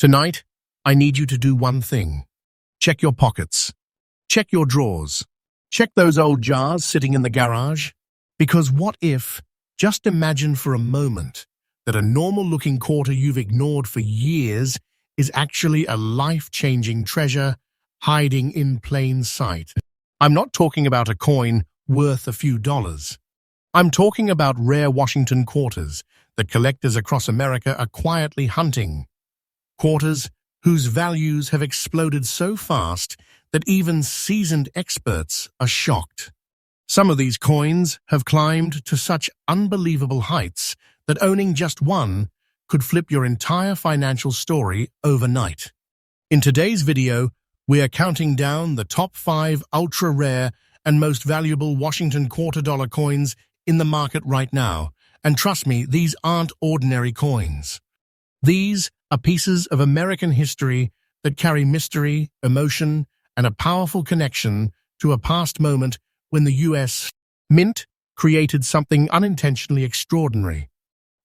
Tonight, I need you to do one thing. Check your pockets. Check your drawers. Check those old jars sitting in the garage. Because what if, just imagine for a moment, that a normal-looking quarter you've ignored for years is actually a life-changing treasure hiding in plain sight. I'm not talking about a coin worth a few dollars. I'm talking about rare Washington quarters that collectors across America are quietly hunting. Quarters whose values have exploded so fast that even seasoned experts are shocked. Some of these coins have climbed to such unbelievable heights that owning just one could flip your entire financial story overnight. In today's video, we are counting down the top 5 ultra-rare and most valuable Washington quarter-dollar coins in the market right now. And trust me, these aren't ordinary coins. These are pieces of American history that carry mystery, emotion, and a powerful connection to a past moment when the U.S. Mint created something unintentionally extraordinary.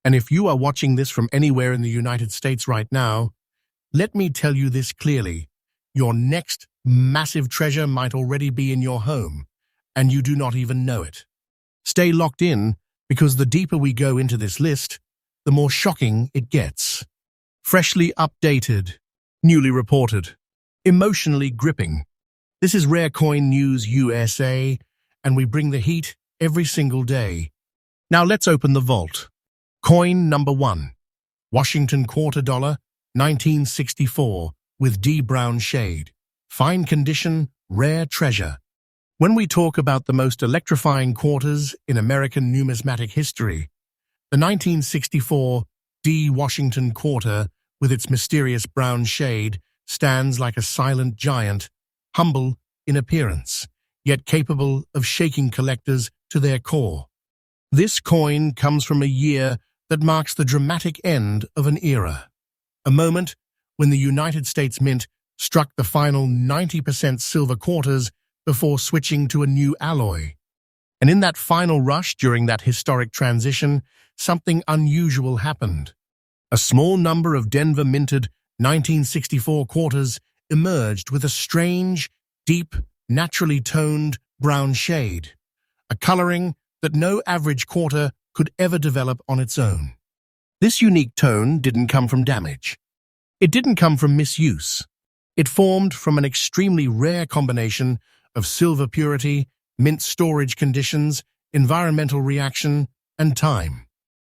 And if you are watching this from anywhere in the United States right now, let me tell you this clearly. Your next massive treasure might already be in your home, and you do not even know it. Stay locked in, because the deeper we go into this list, the more shocking it gets. Freshly updated, newly reported, emotionally gripping. This is Rare Coin News USA, and we bring the heat every single day. Now let's open the vault. Coin number 1. Washington quarter dollar, 1964, with D brown shade. Fine condition, rare treasure. When we talk about the most electrifying quarters in American numismatic history, the 1964 D Washington quarter, with its mysterious brown shade, stands like a silent giant, humble in appearance, yet capable of shaking collectors to their core. This coin comes from a year that marks the dramatic end of an era, a moment when the United States Mint struck the final 90% silver quarters before switching to a new alloy. And in that final rush during that historic transition, something unusual happened. A small number of Denver-minted 1964 quarters emerged with a strange, deep, naturally toned brown shade, a coloring that no average quarter could ever develop on its own. This unique tone didn't come from damage. It didn't come from misuse. It formed from an extremely rare combination of silver purity, mint storage conditions, environmental reaction, and time.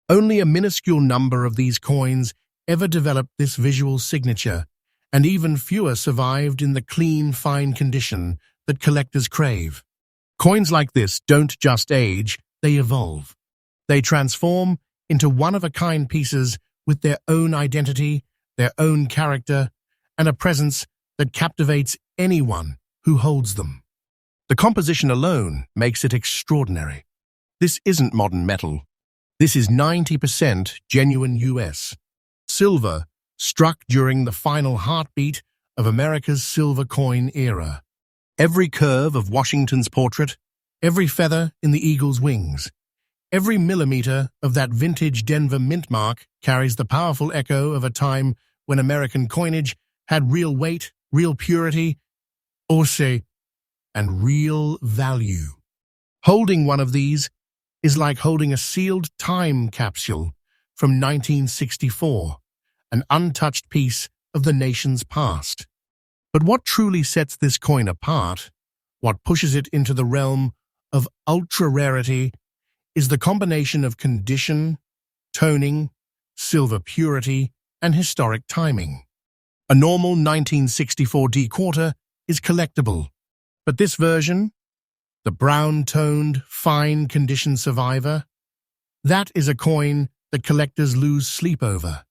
Only a minuscule number of these coins ever developed this visual signature, and even fewer survived in the clean, fine condition that collectors crave. Coins like this don't just age, they evolve. They transform into one-of-a-kind pieces with their own identity, their own character, and a presence that captivates anyone who holds them. The composition alone makes it extraordinary. This isn't modern metal. This is 90% genuine U.S. silver struck during the final heartbeat of America's silver coin era. Every curve of Washington's portrait, every feather in the eagle's wings, every millimeter of that vintage Denver Mintmark carries the powerful echo of a time when American coinage had real weight, real purity, and real value. Holding one of these is like holding a sealed time capsule from 1964, an untouched piece of the nation's past. But what truly sets this coin apart, what pushes it into the realm of ultra-rarity, is the combination of condition, toning, silver purity, and historic timing. A normal 1964 D quarter is collectible, but this version, the brown-toned, fine-condition survivor, that is a coin that collectors lose sleep over.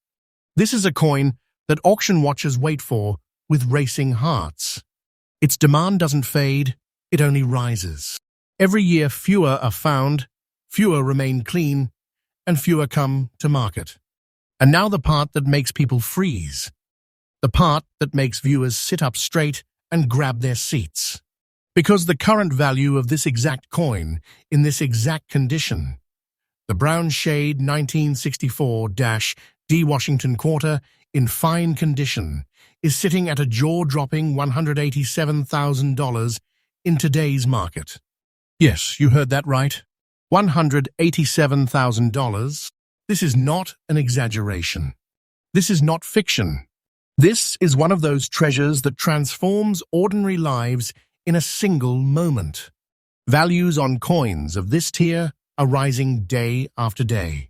This is a coin that auction watchers wait for with racing hearts. Its demand doesn't fade, it only rises. Every year fewer are found, fewer remain clean, and fewer come to market. And now the part that makes people freeze. The part that makes viewers sit up straight and grab their seats. Because the current value of this exact coin, in this exact condition, the brown shade 1964-D Washington quarter, in fine condition is sitting at a jaw-dropping $187,000 in today's market. Yes, you heard that right. $187,000. This is not an exaggeration. This is not fiction. This is one of those treasures that transforms ordinary lives in a single moment. Values on coins of this tier are rising day after day.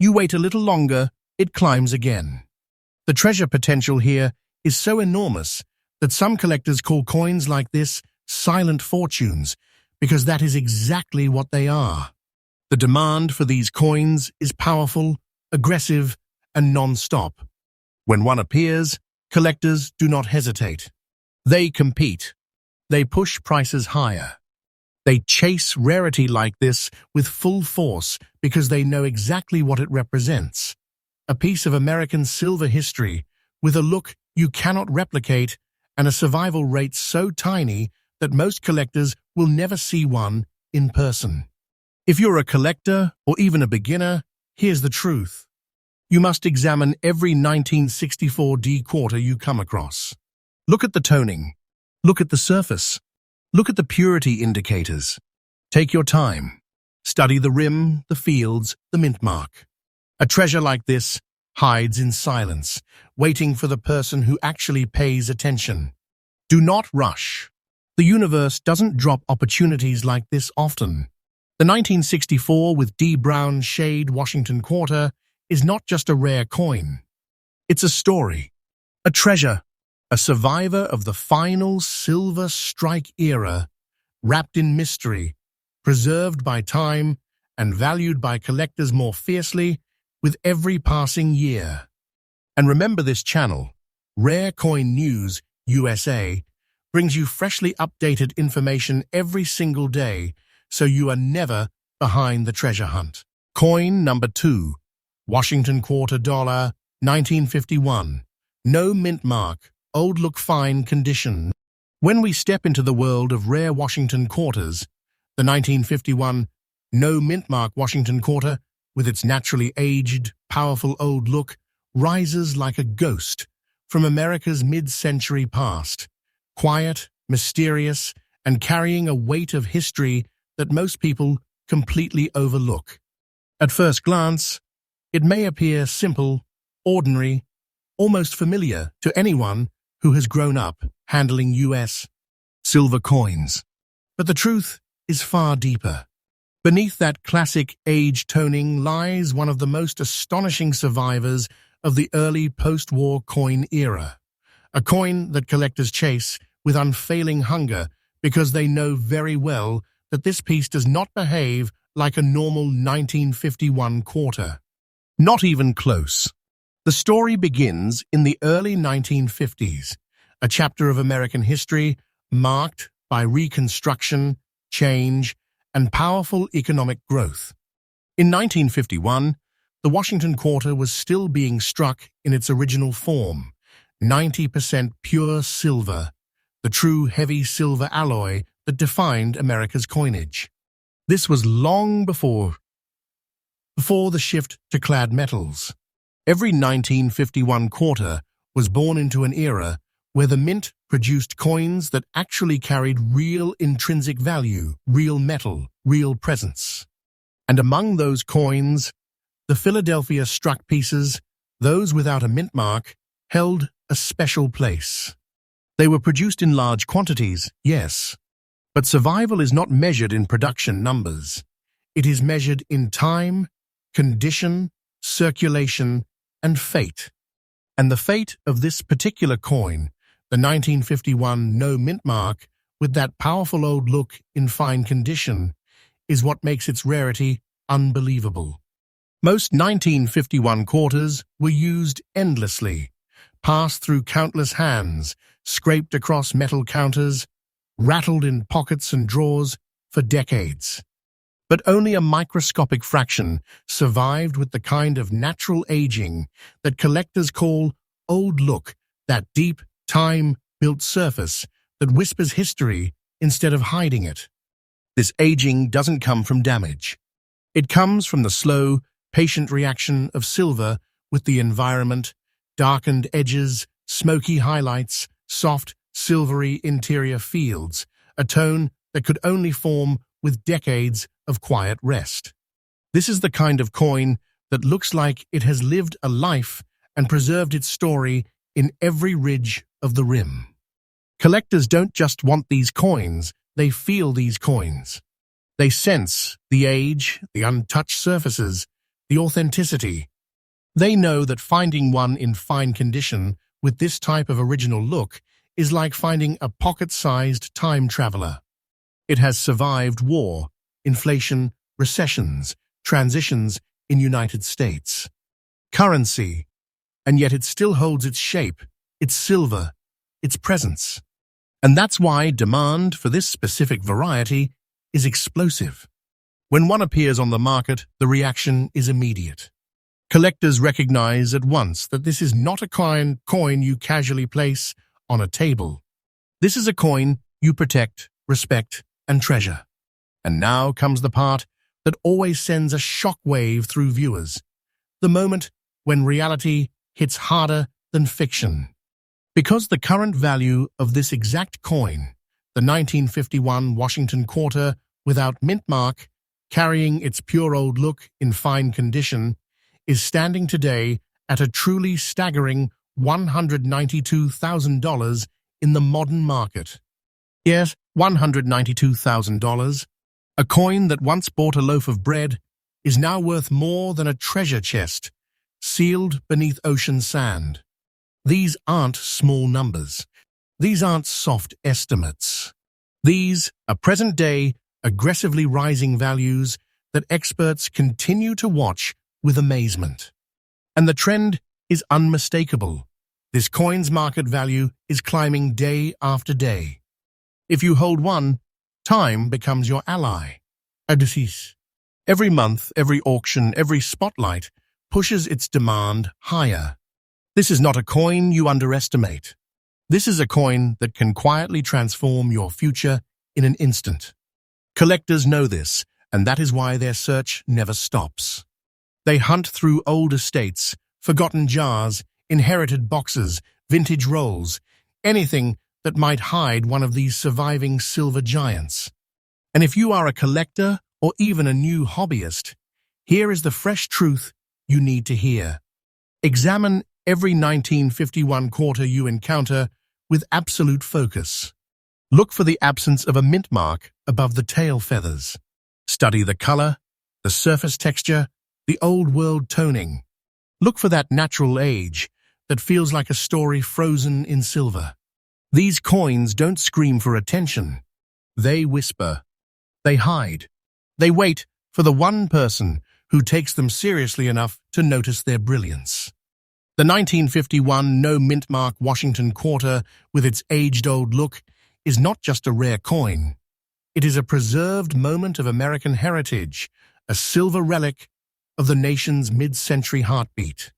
You wait a little longer, it climbs again. The treasure potential here is so enormous that some collectors call coins like this silent fortunes, because that is exactly what they are. The demand for these coins is powerful, aggressive, and non-stop. When one appears, collectors do not hesitate. They compete. They push prices higher. They chase rarity like this with full force because they know exactly what it represents. A piece of American silver history with a look you cannot replicate and a survival rate so tiny that most collectors will never see one in person. If you're a collector or even a beginner, here's the truth. You must examine every 1964 D quarter you come across. Look at the toning. Look at the surface. Look at the purity indicators. Take your time. Study the rim, the fields, the mint mark. A treasure like this hides in silence, waiting for the person who actually pays attention. Do not rush. The universe doesn't drop opportunities like this often. The 1964 with D brown shade Washington quarter is not just a rare coin. It's a story, a treasure, a survivor of the final silver strike era, wrapped in mystery, preserved by time, and valued by collectors more fiercely with every passing year. And remember, this channel, Rare Coin News USA, brings you freshly updated information every single day, so you are never behind the treasure hunt. Coin number 2, Washington quarter dollar, 1951. No mint mark, old look fine condition. When we step into the world of rare Washington quarters, the 1951 no mint mark Washington quarter, with its naturally aged, powerful old look, rises like a ghost from America's mid-century past, quiet, mysterious, and carrying a weight of history that most people completely overlook. At first glance, it may appear simple, ordinary, almost familiar to anyone who has grown up handling U.S. silver coins. But the truth is far deeper. Beneath that classic age toning lies one of the most astonishing survivors of the early post-war coin era. A coin that collectors chase with unfailing hunger because they know very well that this piece does not behave like a normal 1951 quarter. Not even close. The story begins in the early 1950s, a chapter of American history marked by reconstruction, change, and powerful economic growth. In 1951, the Washington quarter was still being struck in its original form, 90% pure silver, the true heavy silver alloy that defined America's coinage. This was long before the shift to clad metals. Every 1951 quarter was born into an era where the mint produced coins that actually carried real intrinsic value, real metal, real presence. And among those coins, the Philadelphia struck pieces, those without a mint mark, held a special place. They were produced in large quantities, yes, but survival is not measured in production numbers. It is measured in time, condition, circulation, and fate. And the fate of this particular coin, the 1951 no mint mark, with that powerful old look in fine condition, is what makes its rarity unbelievable. Most 1951 quarters were used endlessly, passed through countless hands, scraped across metal counters, rattled in pockets and drawers for decades. But only a microscopic fraction survived with the kind of natural aging that collectors call old look, that deep, time-built surface that whispers history instead of hiding it. This aging doesn't come from damage. It comes from the slow, patient reaction of silver with the environment, darkened edges, smoky highlights, soft, silvery interior fields, a tone that could only form with decades of quiet rest. This is the kind of coin that looks like it has lived a life and preserved its story in every ridge of the rim. Collectors don't just want these coins, they feel these coins. They sense the age, the untouched surfaces, the authenticity. They know that finding one in fine condition with this type of original look is like finding a pocket-sized time traveler. It has survived war, inflation, recessions, transitions in United States, currency, and yet it still holds its shape, its silver, its presence. And that's why demand for this specific variety is explosive. When one appears on the market, the reaction is immediate. Collectors recognize at once that this is not a coin you casually place on a table. This is a coin you protect, respect, and treasure. And now comes the part that always sends a shockwave through viewers, the moment when reality hits harder than fiction. Because the current value of this exact coin, the 1951 Washington quarter without Mintmark, carrying its pure old look in fine condition, is standing today at a truly staggering $192,000 in the modern market. Yes, $192,000. A coin that once bought a loaf of bread is now worth more than a treasure chest, sealed beneath ocean sand. These aren't small numbers. These aren't soft estimates. These are present-day, aggressively rising values that experts continue to watch with amazement. And the trend is unmistakable. This coin's market value is climbing day after day. If you hold one, time becomes your ally. Every month, every auction, every spotlight pushes its demand higher. This is not a coin you underestimate. This is a coin that can quietly transform your future in an instant. Collectors know this, and that is why their search never stops. They hunt through old estates, forgotten jars, inherited boxes, vintage rolls, anything that might hide one of these surviving silver giants. And if you are a collector or even a new hobbyist, here is the fresh truth you need to hear. Examine every 1951 quarter you encounter with absolute focus. Look for the absence of a mint mark above the tail feathers. Study the color, the surface texture, the old-world toning. Look for that natural age that feels like a story frozen in silver. These coins don't scream for attention. They whisper. They hide. They wait for the one person who takes them seriously enough to notice their brilliance. The 1951 no mint mark Washington quarter, with its aged-old look, is not just a rare coin. It is a preserved moment of American heritage, a silver relic of the nation's mid-century heartbeat.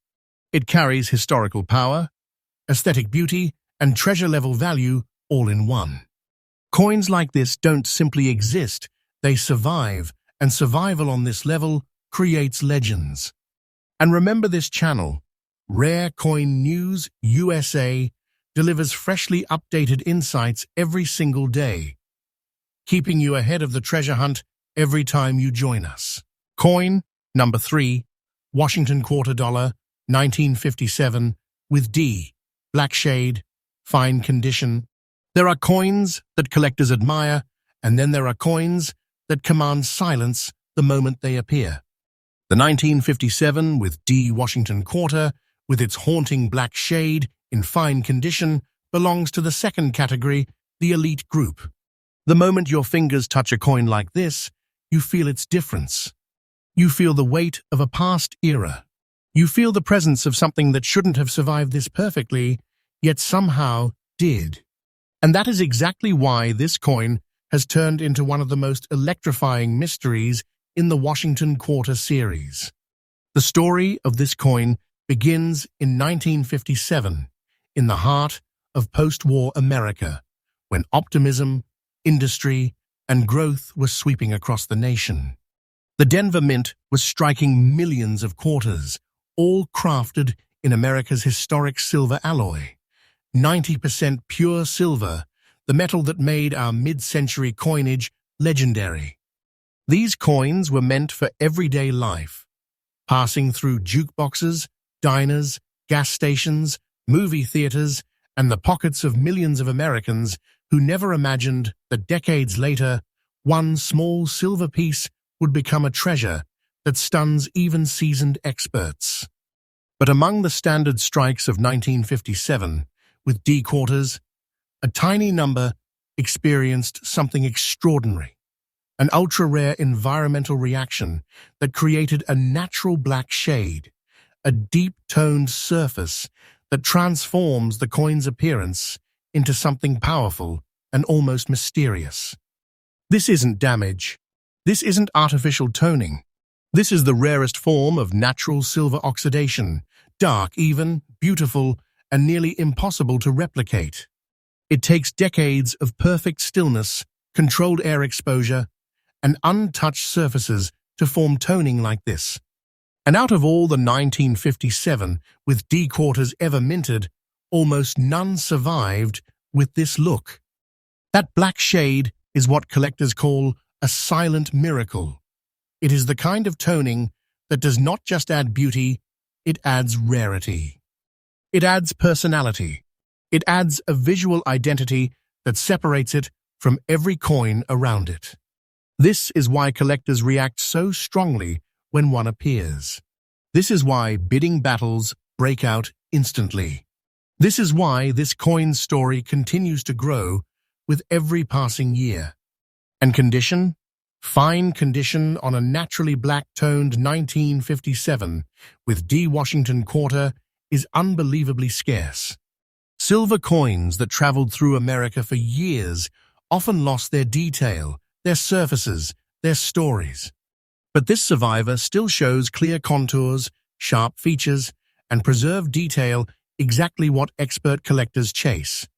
It carries historical power, aesthetic beauty, and treasure-level value all in one. Coins like this don't simply exist, they survive, and survival on this level creates legends. And remember this channel, Rare Coin News USA, delivers freshly updated insights every single day, keeping you ahead of the treasure hunt every time you join us. Coin number 3, Washington quarter dollar, 1957, with D, black shade, fine condition. There are coins that collectors admire, and then there are coins that command silence the moment they appear. The 1957 with D Washington quarter, with its haunting black shade in fine condition, belongs to the second category, the elite group. The moment your fingers touch a coin like this, you feel its difference. You feel the weight of a past era. You feel the presence of something that shouldn't have survived this perfectly, yet somehow did. And that is exactly why this coin has turned into one of the most electrifying mysteries in the Washington Quarter series. The story of this coin begins in 1957, in the heart of post-war America, when optimism, industry, and growth were sweeping across the nation. The Denver Mint was striking millions of quarters, all crafted in America's historic silver alloy. 90% pure silver, the metal that made our mid-century coinage legendary. These coins were meant for everyday life, passing through jukeboxes, diners, gas stations, movie theaters, and the pockets of millions of Americans who never imagined that decades later, one small silver piece would become a treasure that stuns even seasoned experts. But among the standard strikes of 1957, with D quarters, a tiny number experienced something extraordinary, an ultra-rare environmental reaction that created a natural black shade, a deep-toned surface that transforms the coin's appearance into something powerful and almost mysterious. This isn't damage. This isn't artificial toning. This is the rarest form of natural silver oxidation, dark, even, beautiful, and nearly impossible to replicate. It takes decades of perfect stillness, controlled air exposure, and untouched surfaces to form toning like this. And out of all the 1957 with D quarters ever minted, almost none survived with this look. That black shade is what collectors call a silent miracle. It is the kind of toning that does not just add beauty, it adds rarity. It adds personality. It adds a visual identity that separates it from every coin around it. This is why collectors react so strongly when one appears. This is why bidding battles break out instantly. This is why this coin's story continues to grow with every passing year. And condition? Fine condition on a naturally black-toned 1957 with D Washington quarter is unbelievably scarce. Silver coins that traveled through America for years often lost their detail, their surfaces, their stories. But this survivor still shows clear contours, sharp features, and preserved detail, exactly what expert collectors chase.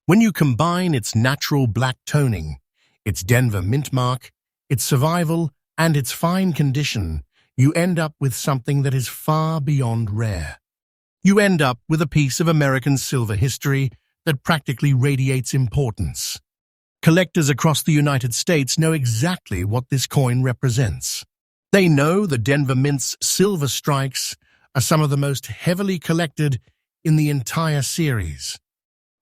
When you combine its natural black toning, its Denver Mintmark, its survival, and its fine condition, you end up with something that is far beyond rare. You end up with a piece of American silver history that practically radiates importance. Collectors across the United States know exactly what this coin represents. They know the Denver Mint's silver strikes are some of the most heavily collected in the entire series.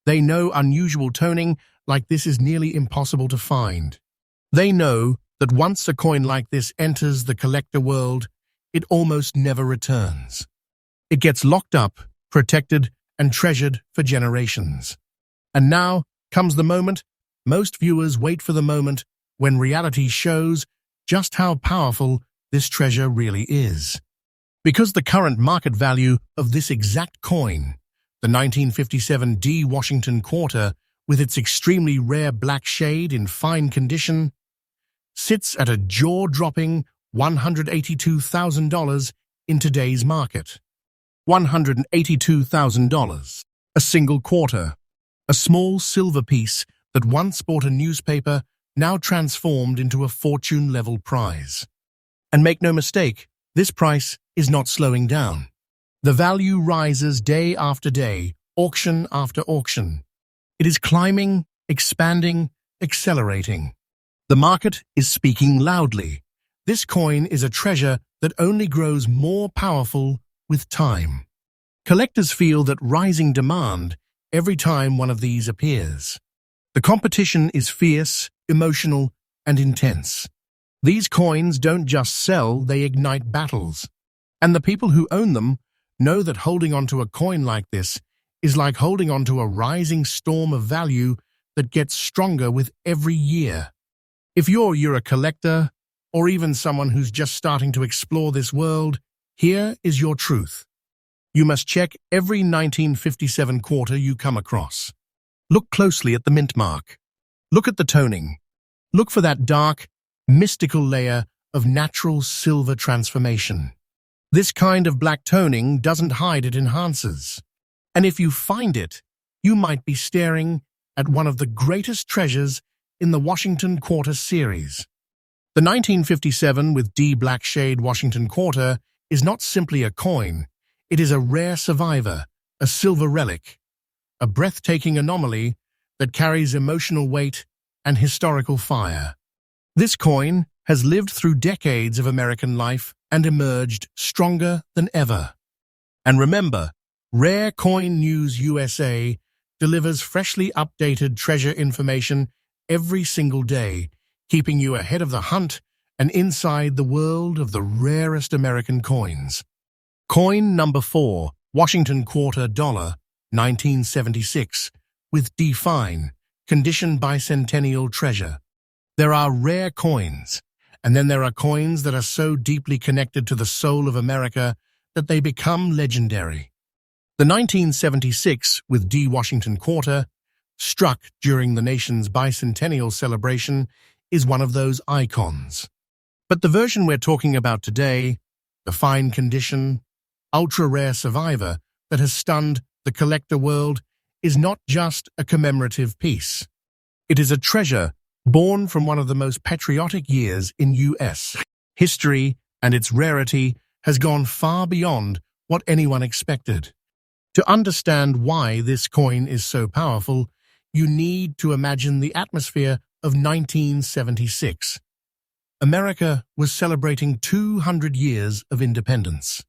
They know unusual toning like this is nearly impossible to find. They know that once a coin like this enters the collector world, it almost never returns. It gets locked up, protected, and treasured for generations. And now comes the moment. Most viewers wait for the moment when reality shows just how powerful this treasure really is. Because the current market value of this exact coin, the 1957 D Washington quarter, with its extremely rare black shade in fine condition, sits at a jaw-dropping $182,000 in today's market. $182,000. A single quarter. A small silver piece that once bought a newspaper, now transformed into a fortune-level prize. And make no mistake, this price is not slowing down. The value rises day after day, auction after auction. It is climbing, expanding, accelerating. The market is speaking loudly. This coin is a treasure that only grows more powerful with time. Collectors feel that rising demand every time one of these appears. The competition is fierce, emotional, and intense. These coins don't just sell, they ignite battles. And the people who own them know that holding onto a coin like this is like holding onto a rising storm of value that gets stronger with every year. If you're a collector, or even someone who's just starting to explore this world, here is your truth. You must check every 1957 quarter you come across. Look closely at the Mintmark. Look at the toning. Look for that dark, mystical layer of natural silver transformation. This kind of black toning doesn't hide, it enhances. And if you find it, you might be staring at one of the greatest treasures in the Washington Quarter series. The 1957 with D black shade Washington Quarter is not simply a coin, It is a rare survivor, a silver relic, a breathtaking anomaly that carries emotional weight and historical fire. This coin has lived through decades of American life and emerged stronger than ever. And remember, Rare Coin News USA delivers freshly updated treasure information every single day, keeping you ahead of the hunt and inside the world of the rarest American coins. Coin number 4, Washington Quarter Dollar, 1976, with D fine, condition bicentennial treasure. There are rare coins, and then there are coins that are so deeply connected to the soul of America that they become legendary. The 1976 with D Washington Quarter, struck during the nation's bicentennial celebration, is one of those icons. But the version we're talking about today, the fine condition, ultra-rare survivor that has stunned the collector world, is not just a commemorative piece. It is a treasure born from one of the most patriotic years in U.S. history, and its rarity has gone far beyond what anyone expected. To understand why this coin is so powerful, you need to imagine the atmosphere of 1976. America was celebrating 200 years of independence.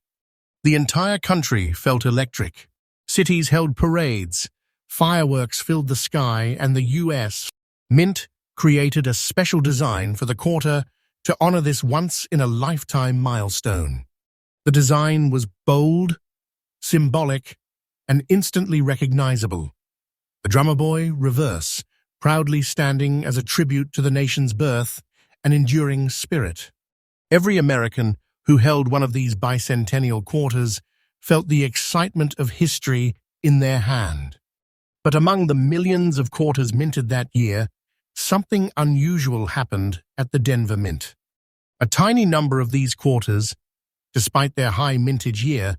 The entire country felt electric. Cities held parades, fireworks filled the sky, and the U.S. Mint created a special design for the quarter to honor this once-in-a-lifetime milestone. The design was bold, symbolic, and instantly recognizable. The drummer boy, reverse, proudly standing as a tribute to the nation's birth and enduring spirit. Every American who held one of these bicentennial quarters felt the excitement of history in their hand. But among the millions of quarters minted that year, something unusual happened at the Denver Mint. A tiny number of these quarters, despite their high mintage year,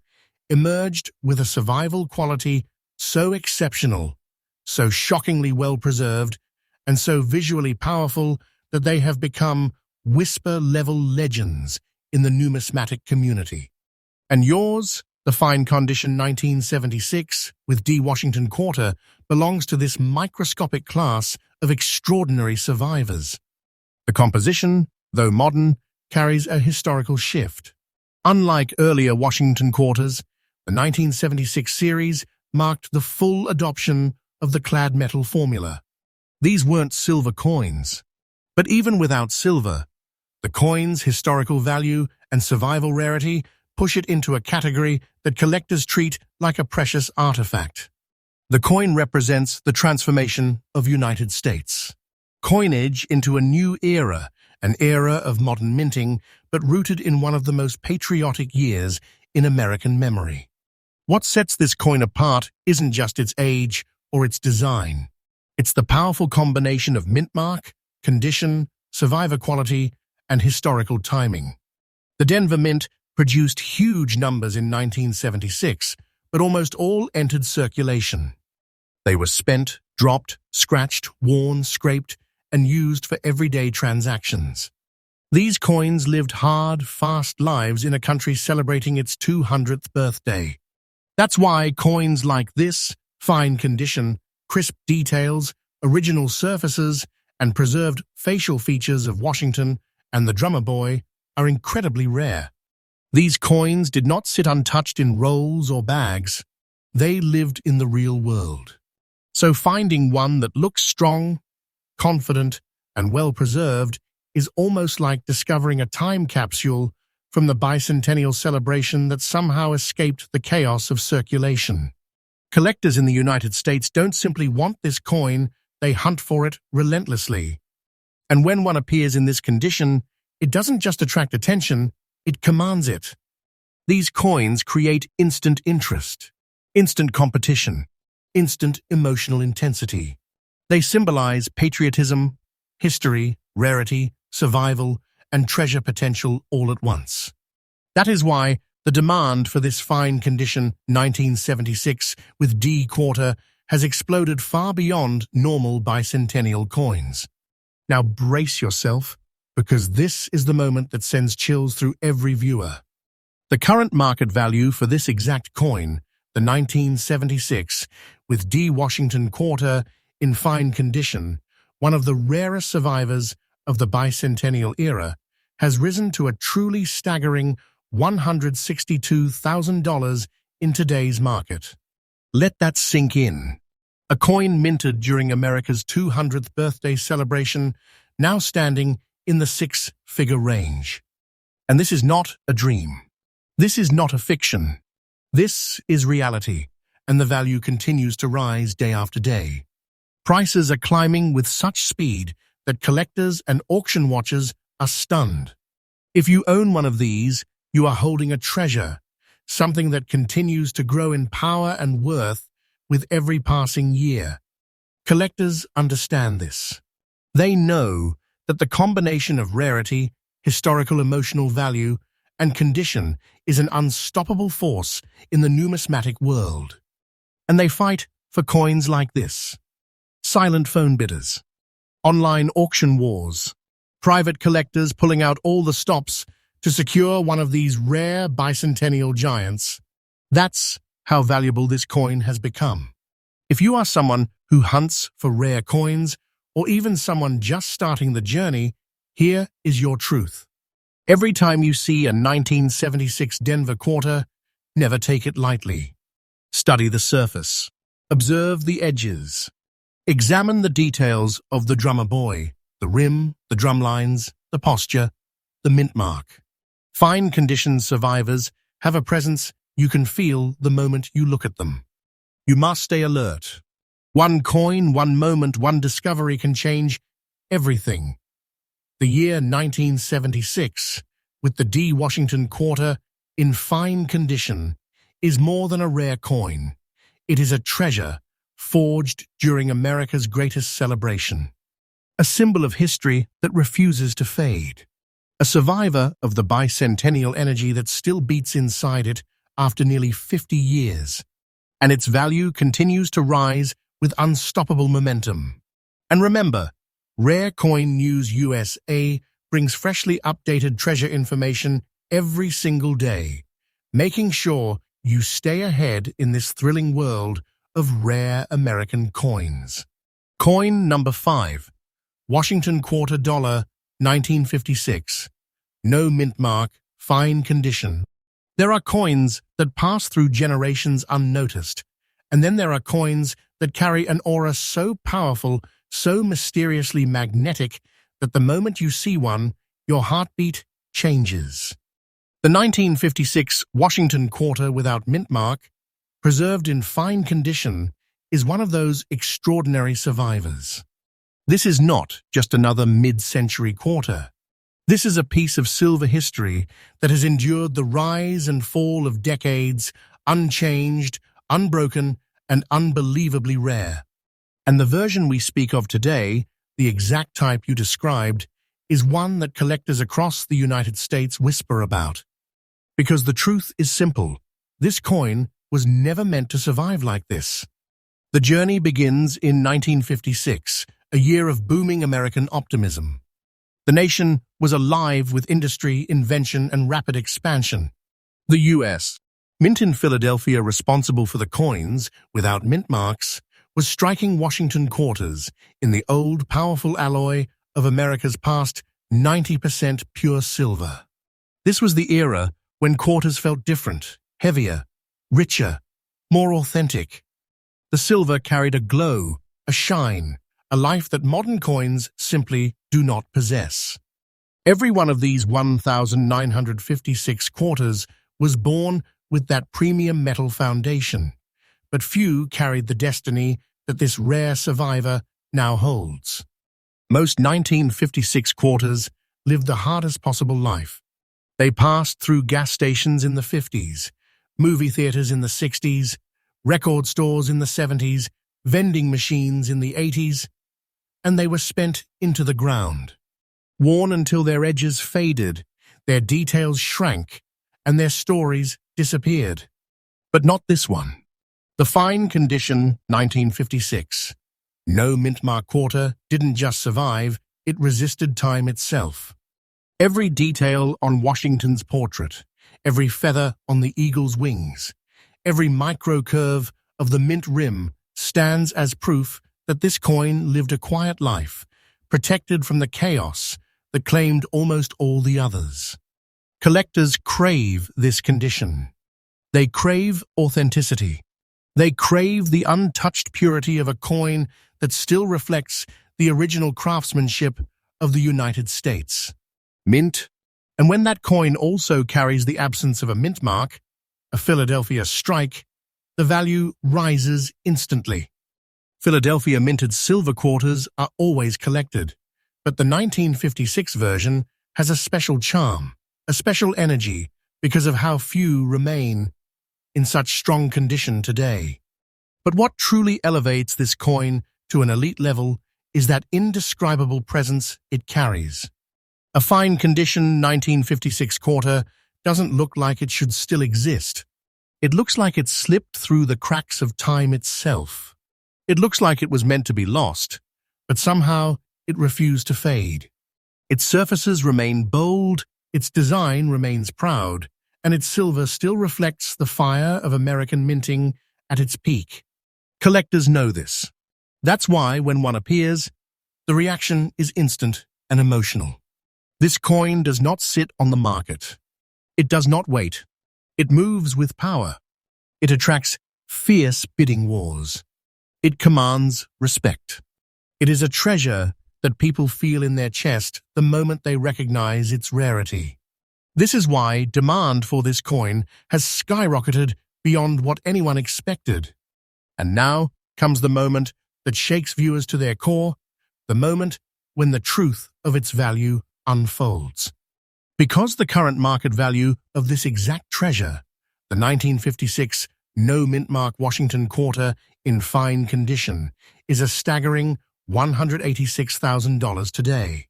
emerged with a survival quality so exceptional, so shockingly well-preserved, and so visually powerful that they have become whisper-level legends in the numismatic community. And yours, the fine condition 1976 with D Washington Quarter, belongs to this microscopic class of extraordinary survivors. The composition, though modern, carries a historical shift. Unlike earlier Washington Quarters, the 1976 series marked the full adoption of the clad metal formula. These weren't silver coins. But even without silver, the coin's historical value and survival rarity push it into a category that collectors treat like a precious artifact. The coin represents the transformation of United States. Coinage into a new era, an era of modern minting, but rooted in one of the most patriotic years in American memory. What sets this coin apart isn't just its age or its design. It's the powerful combination of mintmark, condition, survivor quality, and historical timing. The Denver Mint produced huge numbers in 1976, but almost all entered circulation. They were spent, dropped, scratched, worn, scraped, and used for everyday transactions. These coins lived hard, fast lives in a country celebrating its 200th birthday. That's why coins like this, fine condition, crisp details, original surfaces, and preserved facial features of Washington and the drummer boy are incredibly rare. These coins did not sit untouched in rolls or bags. They lived in the real world. So finding one that looks strong, confident, and well-preserved is almost like discovering a time capsule from the bicentennial celebration that somehow escaped the chaos of circulation. Collectors in the United States don't simply want this coin, they hunt for it relentlessly. And when one appears in this condition, it doesn't just attract attention, it commands it. These coins create instant interest, instant competition, instant emotional intensity. They symbolize patriotism, history, rarity, survival, and treasure potential all at once. That is why the demand for this fine condition 1976 with D quarter has exploded far beyond normal bicentennial coins. Now brace yourself, because this is the moment that sends chills through every viewer. The current market value for this exact coin, the 1976, with D. Washington quarter in fine condition, one of the rarest survivors of the bicentennial era, has risen to a truly staggering $162,000 in today's market. Let that sink in. A coin minted during America's 200th birthday celebration, now standing in the six-figure range. And this is not a dream. This is not a fiction. This is reality, and the value continues to rise day after day. Prices are climbing with such speed that collectors and auction watchers are stunned. If you own one of these, you are holding a treasure, something that continues to grow in power and worth with every passing year. Collectors understand this. They know that the combination of rarity, historical emotional value, and condition is an unstoppable force in the numismatic world. And they fight for coins like this. Silent phone bidders, online auction wars, private collectors pulling out all the stops to secure one of these rare bicentennial giants. That's how valuable this coin has become. If you are someone who hunts for rare coins, or even someone just starting the journey, here is your truth. Every time you see a 1976 Denver quarter, never take it lightly. Study the surface. Observe the edges. Examine the details of the drummer boy, the rim, the drum lines, the posture, the mint mark. Fine condition survivors have a presence you can feel the moment you look at them. You must stay alert. One coin, one moment, one discovery can change everything. The year 1976, with the D. Washington quarter in fine condition, is more than a rare coin. It is a treasure forged during America's greatest celebration. A symbol of history that refuses to fade. A survivor of the bicentennial energy that still beats inside it after nearly 50 years. And its value continues to rise with unstoppable momentum. And remember, Rare Coin News USA brings freshly updated treasure information every single day, making sure you stay ahead in this thrilling world of rare American coins. Coin number 5, Washington quarter dollar, 1956. No mint mark, fine condition. There are coins that pass through generations unnoticed, and then there are coins that carry an aura so powerful, so mysteriously magnetic, that the moment you see one, your heartbeat changes. The 1956 Washington quarter without mint mark, preserved in fine condition, is one of those extraordinary survivors. This is not just another mid-century quarter. This is a piece of silver history that has endured the rise and fall of decades, unchanged, unbroken, and unbelievably rare. And the version we speak of today, the exact type you described, is one that collectors across the United States whisper about. Because the truth is simple, this coin was never meant to survive like this. The journey begins in 1956, a year of booming American optimism. The nation was alive with industry, invention, and rapid expansion. The U.S. Mint in Philadelphia, responsible for the coins without mint marks, was striking Washington quarters in the old, powerful alloy of America's past 90% pure silver. This was the era when quarters felt different, heavier, richer, more authentic. The silver carried a glow, a shine, a life that modern coins simply do not possess. Every one of these 1,956 quarters was born with that premium metal foundation, but few carried the destiny that this rare survivor now holds. Most 1956 quarters lived the hardest possible life. They passed through gas stations in the 50s, movie theaters in the 60s, record stores in the 70s, vending machines in the 80s, and they were spent into the ground. Worn until their edges faded, their details shrank, and their stories disappeared. But not this one. The fine condition 1956. No mint mark quarter didn't just survive, it resisted time itself. Every detail on Washington's portrait, every feather on the eagle's wings, every micro-curve of the mint rim stands as proof that this coin lived a quiet life, protected from the chaos that claimed almost all the others. Collectors crave this condition. They crave authenticity. They crave the untouched purity of a coin that still reflects the original craftsmanship of the United States. Mint, and when that coin also carries the absence of a mint mark, a Philadelphia strike, the value rises instantly. Philadelphia minted silver quarters are always collected, but the 1956 version has a special charm, a special energy, because of how few remain in such strong condition today. But what truly elevates this coin to an elite level is that indescribable presence it carries. A fine condition 1956 quarter doesn't look like it should still exist. It looks like it slipped through the cracks of time itself. It looks like it was meant to be lost, but somehow it refused to fade. Its surfaces remain bold, its design remains proud, and its silver still reflects the fire of American minting at its peak. Collectors know this. That's why, when one appears, the reaction is instant and emotional. This coin does not sit on the market. It does not wait. It moves with power. It attracts fierce bidding wars. It commands respect. It is a treasure that people feel in their chest the moment they recognize its rarity. This is why demand for this coin has skyrocketed beyond what anyone expected. And now comes the moment that shakes viewers to their core, the moment when the truth of its value unfolds. Because the current market value of this exact treasure, the 1956 no Mintmark Washington quarter in fine condition, is a staggering $186,000 today.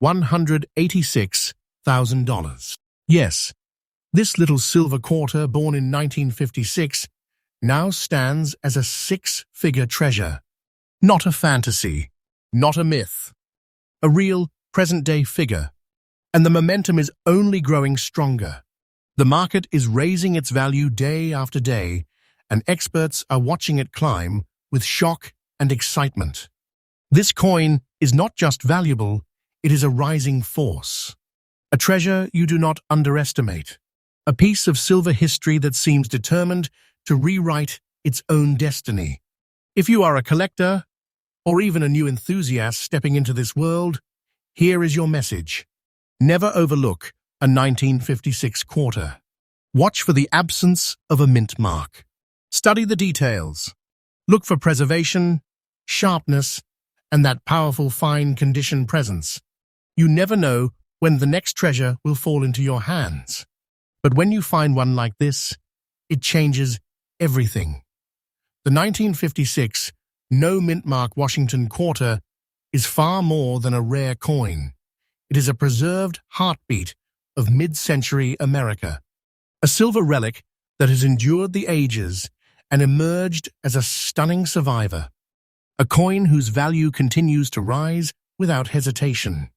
$186,000. Yes, this little silver quarter born in 1956 now stands as a six-figure treasure. Not a fantasy, not a myth. A real present-day figure. And the momentum is only growing stronger. The market is raising its value day after day, and experts are watching it climb with shock and excitement. This coin is not just valuable, it is a rising force. A treasure you do not underestimate. A piece of silver history that seems determined to rewrite its own destiny. If you are a collector, or even a new enthusiast stepping into this world, here is your message. Never overlook a 1956 quarter. Watch for the absence of a mint mark. Study the details. Look for preservation, sharpness, and that powerful fine condition presence. You never know when the next treasure will fall into your hands. But when you find one like this, it changes everything. The 1956 no Mintmark Washington quarter is far more than a rare coin. It is a preserved heartbeat of mid-century America. A silver relic that has endured the ages and emerged as a stunning survivor. A coin whose value continues to rise without hesitation.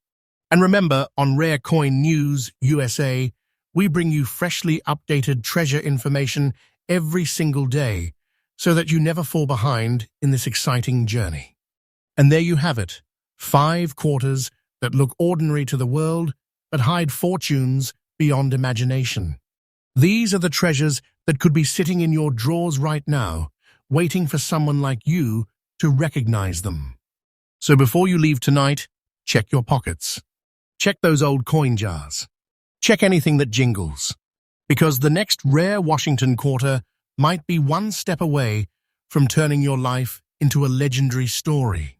And remember, on Rare Coin News USA, we bring you freshly updated treasure information every single day so that you never fall behind in this exciting journey. And there you have it, 5 quarters that look ordinary to the world but hide fortunes beyond imagination. These are the treasures that could be sitting in your drawers right now, waiting for someone like you to recognize them. So before you leave tonight, check your pockets. Check those old coin jars. Check anything that jingles. Because the next rare Washington quarter might be one step away from turning your life into a legendary story.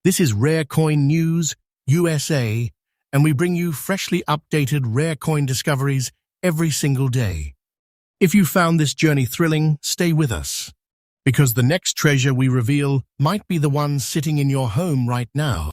This is Rare Coin News USA, and we bring you freshly updated rare coin discoveries every single day. If you found this journey thrilling, stay with us, because the next treasure we reveal might be the one sitting in your home right now.